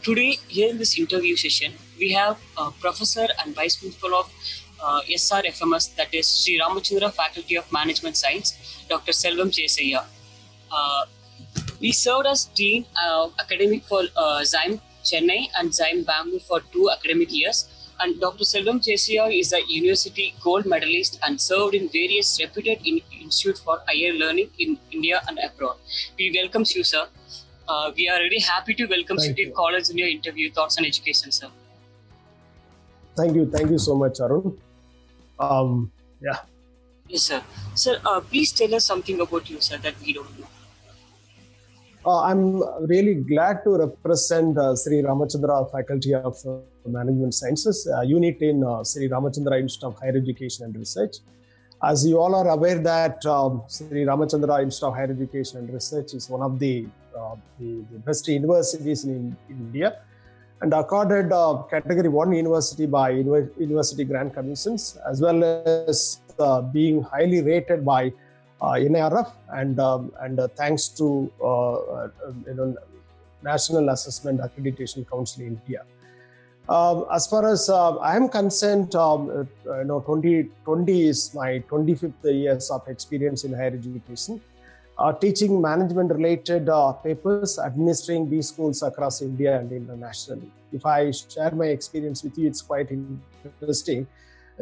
Today, here in this interview session, we have Professor and Vice Principal of SRFMS, that is Sri Ramachandra Faculty of Management Science, Dr. Selvam Chesaya. We served as Dean Academic for Zyme Chennai and Zyme Bangalore for 2 academic years. And Dr. Selvam Chesaya is a university gold medalist and served in various reputed institutes for higher learning in India and abroad. We welcome you, sir. We are really happy to welcome City College in your interview, Thoughts on Education, sir. Thank you so much, Arun. Yes, sir. Sir, please tell us something about you, sir, that we don't know. I'm really glad to represent Sri Ramachandra Faculty of Management Sciences, unit in Sri Ramachandra Institute of Higher Education and Research. As you all are aware that Sri Ramachandra Institute of Higher Education and Research is one of the best universities in India and accorded Category 1 university by University Grant Commissions, as well as being highly rated by NIRF and thanks to National Assessment Accreditation Council in India. As far as I am concerned, 2020 is my 25th years of experience in higher education, teaching management-related papers, administering B schools across India and internationally. If I share my experience with you, it's quite interesting.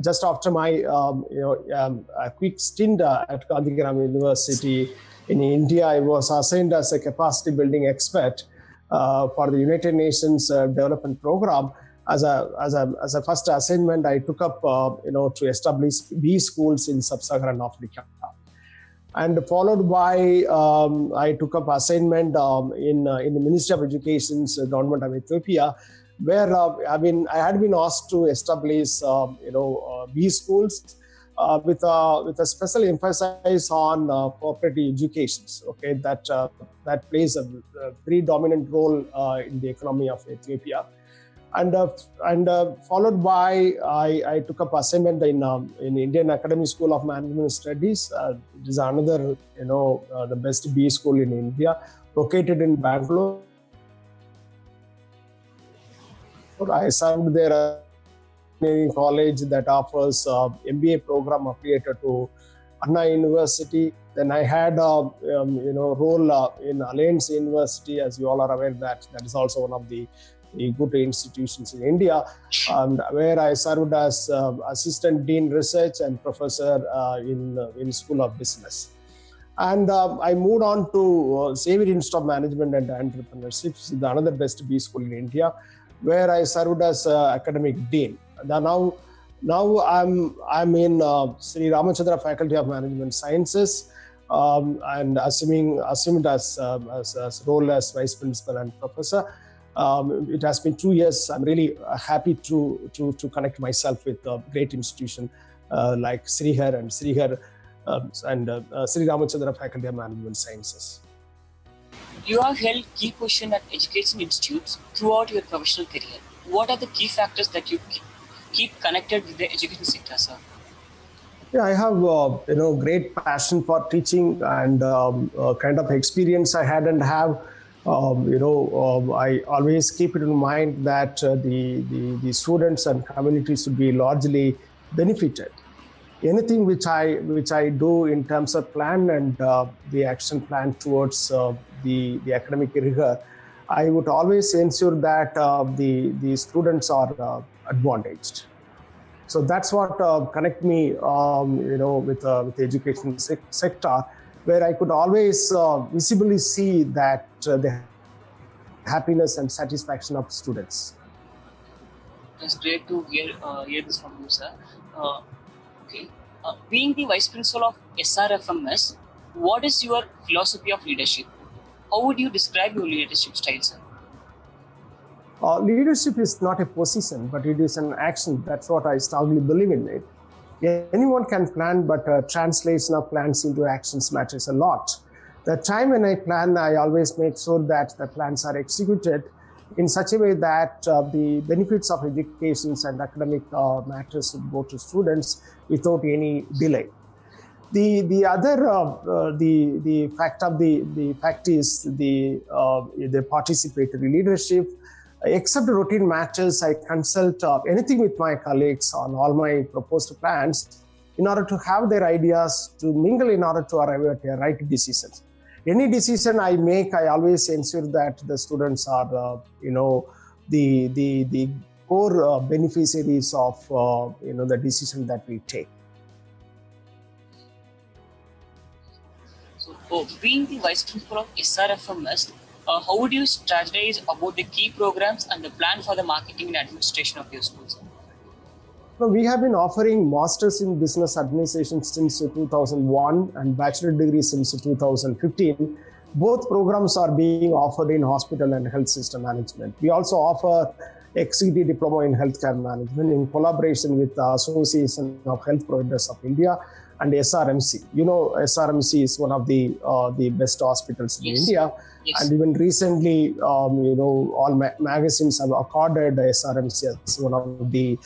Just after my a quick stint at Gandhigram University in India, I was assigned as a capacity building expert for the United Nations Development Program. As a first assignment, I took up to establish B schools in sub-Saharan Africa, and followed by I took up assignment in the Ministry of Education's Government of Ethiopia, where I had been asked to establish B schools with a special emphasis on cooperative educations. Okay, that plays a predominant role in the economy of Ethiopia, and followed by I took up assignment in Indian Academy School of Management Studies. It is another the best B school in India, located in Bangalore. I served there at a college that offers MBA program affiliated to Anna University. Then I had a role in Alliance University, as you all are aware that is also one of the good institutions in India, where I served as Assistant Dean Research and Professor in School of Business. And I moved on to Xavier Institute of Management and Entrepreneurship, another best B school in India, where I served as academic dean. Now I'm in Sri Ramachandra Faculty of Management Sciences, and assumed as role as vice principal and professor. It has been 2 years. I'm really happy to connect myself with a great institution like Srihar and Sri Ramachandra Faculty of Management Sciences. You have held key positions at education institutes throughout your professional career. What are the key factors that you keep connected with the education sector, sir? Yeah, I have great passion for teaching and kind of experience I had and have. I always keep it in mind that the students and community should be largely benefited. Anything which I do in terms of plan and the action plan towards the academic rigor, I would always ensure that the students are advantaged. So that's what connect me, with the education sector, where I could always visibly see that the happiness and satisfaction of students. It's great to hear this from you, sir. Okay. Being the Vice Principal of SRFMS, what is your philosophy of leadership? How would you describe your leadership style, sir? Leadership is not a position, but it is an action. That's what I strongly believe in it. Anyone can plan, but translation of plans into actions matters a lot. The time when I plan, I always make sure that the plans are executed in such a way that the benefits of education and academic matters would go to students without any delay. The other fact is the participatory leadership, Except routine matters, I consult anything with my colleagues on all my proposed plans in order to have their ideas to mingle in order to arrive at a right decisions. Any decision I make, I always ensure that the students are, the core beneficiaries of, the decision that we take. So, being the vice principal of SRFMS, how would you strategize about the key programs and the plan for the marketing and administration of your schools? We have been offering Masters in Business Administration since 2001 and Bachelor degree since 2015. Both programs are being offered in hospital and health system management. We also offer Executive Diploma in Healthcare Management in collaboration with the Association of Health Providers of India and SRMC. SRMC is one of the best hospitals in India. Yes. And even recently, all magazines have accorded SRMC as one of the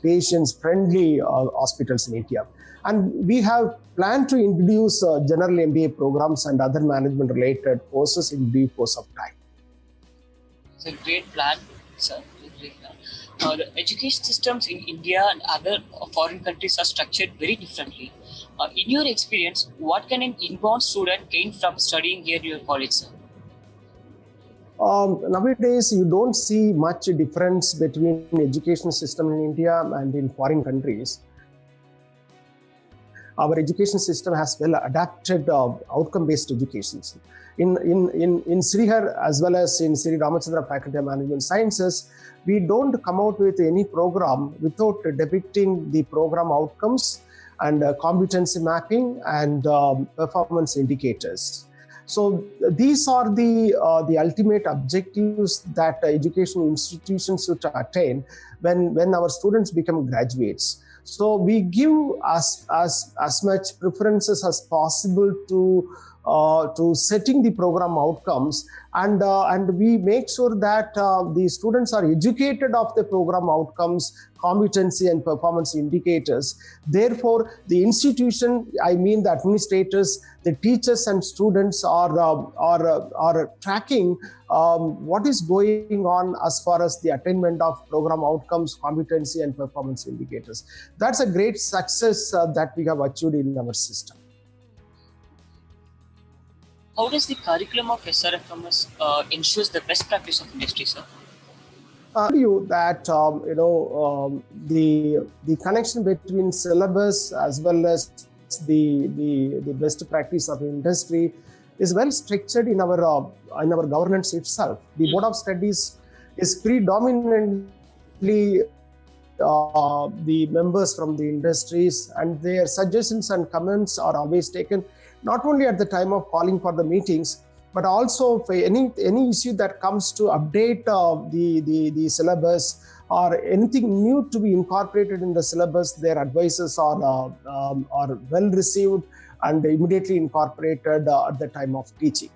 patients-friendly hospitals in India. And we have planned to introduce general MBA programs and other management-related courses in due course of time. It's a great plan, sir. Great plan. The education systems in India and other foreign countries are structured very differently. In your experience, what can an inbound student gain from studying here in your college, sir? Nowadays, you don't see much difference between education system in India and in foreign countries. Our education system has well adapted outcome-based education. In Srihar as well as in Sri Ramachandra Faculty of Management Sciences, we don't come out with any program without depicting the program outcomes and competency mapping and performance indicators. So these are the ultimate objectives that education institutions should attain when our students become graduates. So we give as much preferences as possible to setting the program outcomes, and we make sure that the students are educated of the program outcomes, competency and performance indicators. Therefore, the institution, the administrators, the teachers and students are tracking what is going on as far as the attainment of program outcomes, competency and performance indicators. That's a great success that we have achieved in our system. How does the curriculum of SRFMS ensures the best practice of industry, sir? You that the connection between syllabus as well as the best practice of industry is well structured in our governance itself. The Board of Studies is predominantly the members from the industries, and their suggestions and comments are always taken not only at the time of calling for the meetings, but also for any issue that comes to update the syllabus or anything new to be incorporated in the syllabus. Their advices are well received and immediately incorporated at the time of teaching.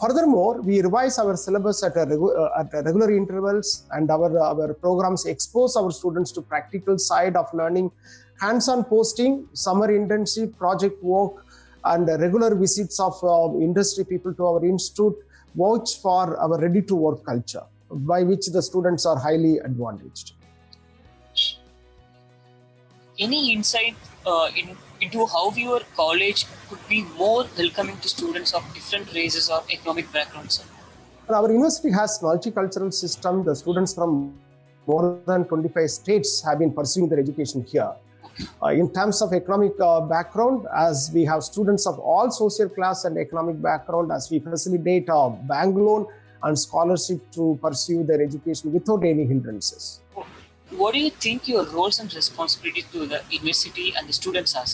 Furthermore, we revise our syllabus at regular intervals, and our programs expose our students to practical side of learning, hands-on posting, summer internship, project work, and regular visits of industry people to our institute vouch for our ready-to-work culture, by which the students are highly advantaged. Any insight into how your college could be more welcoming to students of different races or economic backgrounds? Our university has multicultural system. The students from more than 25 states have been pursuing their education here. In terms of economic background, as we have students of all social class and economic background, as we facilitate bank loan and scholarship to pursue their education without any hindrances. What do you think your roles and responsibilities to the university and the students are?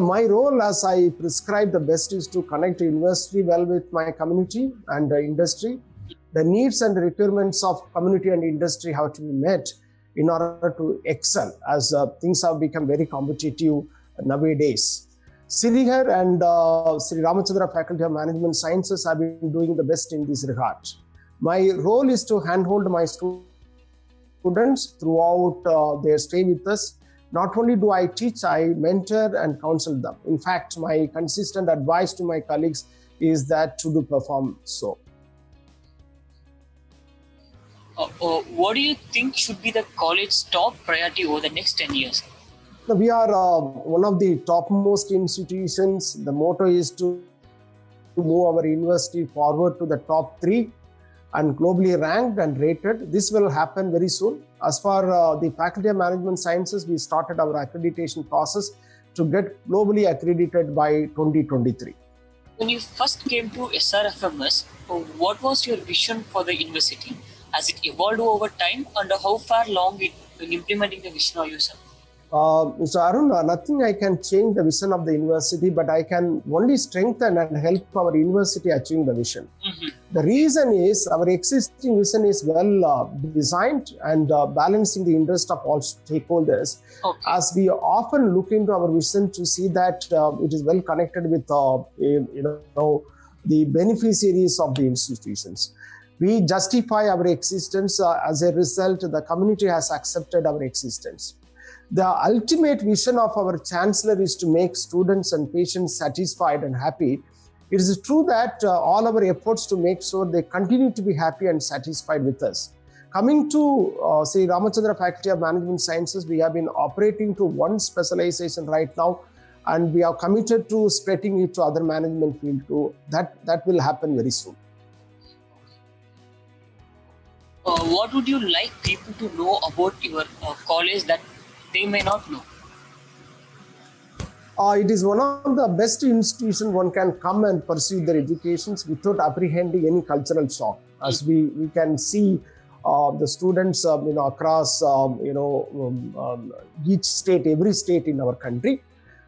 My role, as I prescribe the best, is to connect the university well with my community and the industry. The needs and the requirements of community and industry have to be met in order to excel, as things have become very competitive nowadays. Srihar and Sri Ramachandra Faculty of Management Sciences have been doing the best in this regard. My role is to handhold my students throughout their stay with us. Not only do I teach, I mentor and counsel them. In fact, my consistent advice to my colleagues is that to do perform so. What do you think should be the college's top priority over the next 10 years? Now, we are one of the topmost institutions. The motto is to move our university forward to the top 3 and globally ranked and rated. This will happen very soon. As for the Faculty of Management Sciences, we started our accreditation process to get globally accredited by 2023. When you first came to SRFMS, what was your vision for the university? Has it evolved over time, and how far along in implementing the vision are you, sir? So Arun, nothing I can change the vision of the university, but I can only strengthen and help our university achieving the vision. Mm-hmm. The reason is our existing vision is well designed and balancing the interest of all stakeholders. Okay. As we often look into our vision to see that it is well connected with the beneficiaries of the institutions. We justify our existence. As a result, the community has accepted our existence. The ultimate vision of our Chancellor is to make students and patients satisfied and happy. It is true that all our efforts to make sure they continue to be happy and satisfied with us. Coming to Sri Ramachandra Faculty of Management Sciences, we have been operating to one specialization right now, and we are committed to spreading it to other management field too. That will happen very soon. What would you like people to know about your college that they may not know? It is one of the best institutions one can come and pursue their educations without apprehending any cultural shock. As we can see the students across each state, every state in our country.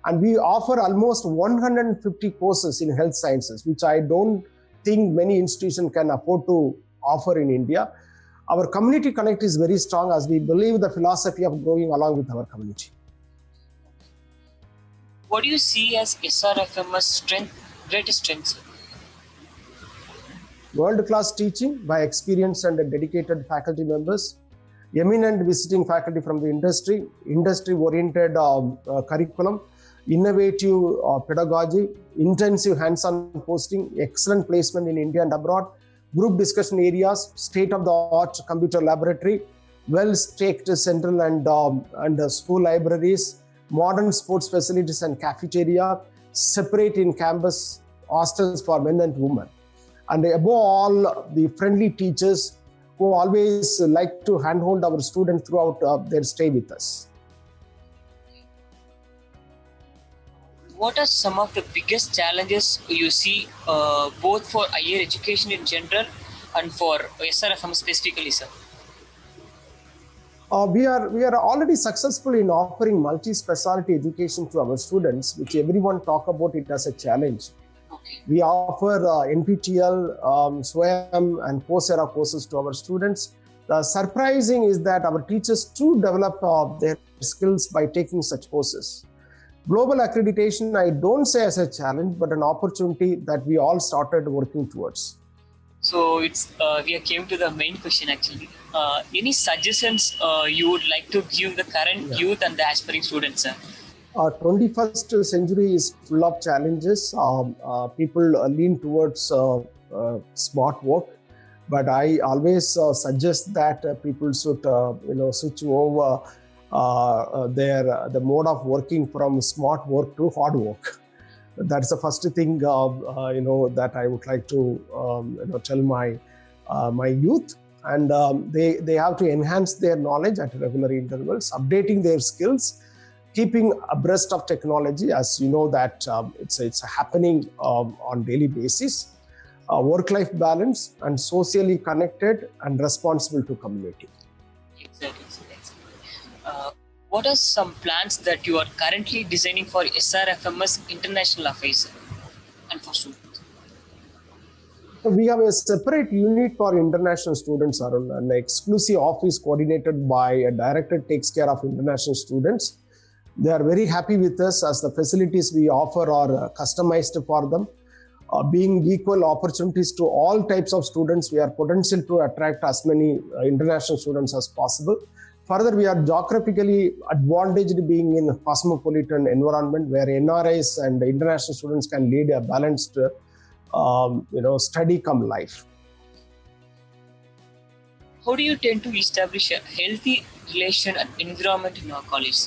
And we offer almost 150 courses in health sciences, which I don't think many institutions can afford to offer in India. Our community connect is very strong as we believe the philosophy of growing along with our community. What do you see as SRFM's greatest strengths? World-class teaching by experienced and dedicated faculty members, eminent visiting faculty from the industry-oriented curriculum, innovative pedagogy, intensive hands-on posting, excellent placement in India and abroad, group discussion areas, state-of-the-art computer laboratory, well-staked central and school libraries, modern sports facilities and cafeteria, separate in-campus hostels for men and women. And above all, the friendly teachers who always like to handhold our students throughout their stay with us. What are some of the biggest challenges you see both for higher education in general and for SRFM specifically, sir? We are already successful in offering multi-specialty education to our students, which everyone talk about it as a challenge. Okay. We offer NPTEL, SWAYAM and Coursera courses to our students. The surprising is that our teachers too develop their skills by taking such courses. Global accreditation, I don't say as a challenge, but an opportunity that we all started working towards. So we came to the main question actually. Any suggestions you would like to give the current youth and the aspiring students, sir? 21st century is full of challenges. People lean towards smart work, but I always suggest that people should switch over the mode of working from smart work to hard work. That's the first thing that I would like to tell my youth. And they have to enhance their knowledge at regular intervals, updating their skills, keeping abreast of technology, as you know that it's happening on daily basis. Work-life balance and socially connected and responsible to community. Exactly. What are some plans that you are currently designing for SRFM's international affairs and for students? We have a separate unit for international students, Arun, an exclusive office coordinated by a director takes care of international students. They are very happy with us as the facilities we offer are customized for them. Being equal opportunities to all types of students, we are potential to attract as many international students as possible. Further, we are geographically advantaged being in a cosmopolitan environment where NRIs and international students can lead a balanced study come life. How do you tend to establish a healthy relation and environment in our college?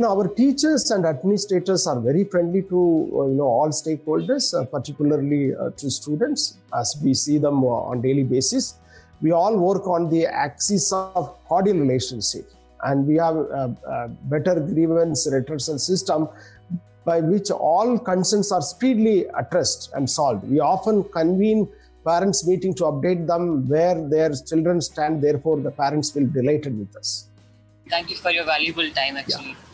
Our teachers and administrators are very friendly to all stakeholders, particularly to students, as we see them on daily basis. We all work on the axis of cordial relationship, and we have a better grievance redressal system by which all concerns are speedily addressed and solved. We often convene parents meeting to update them where their children stand. Therefore, the parents will be delighted with us. Thank you for your valuable time, actually. Yeah.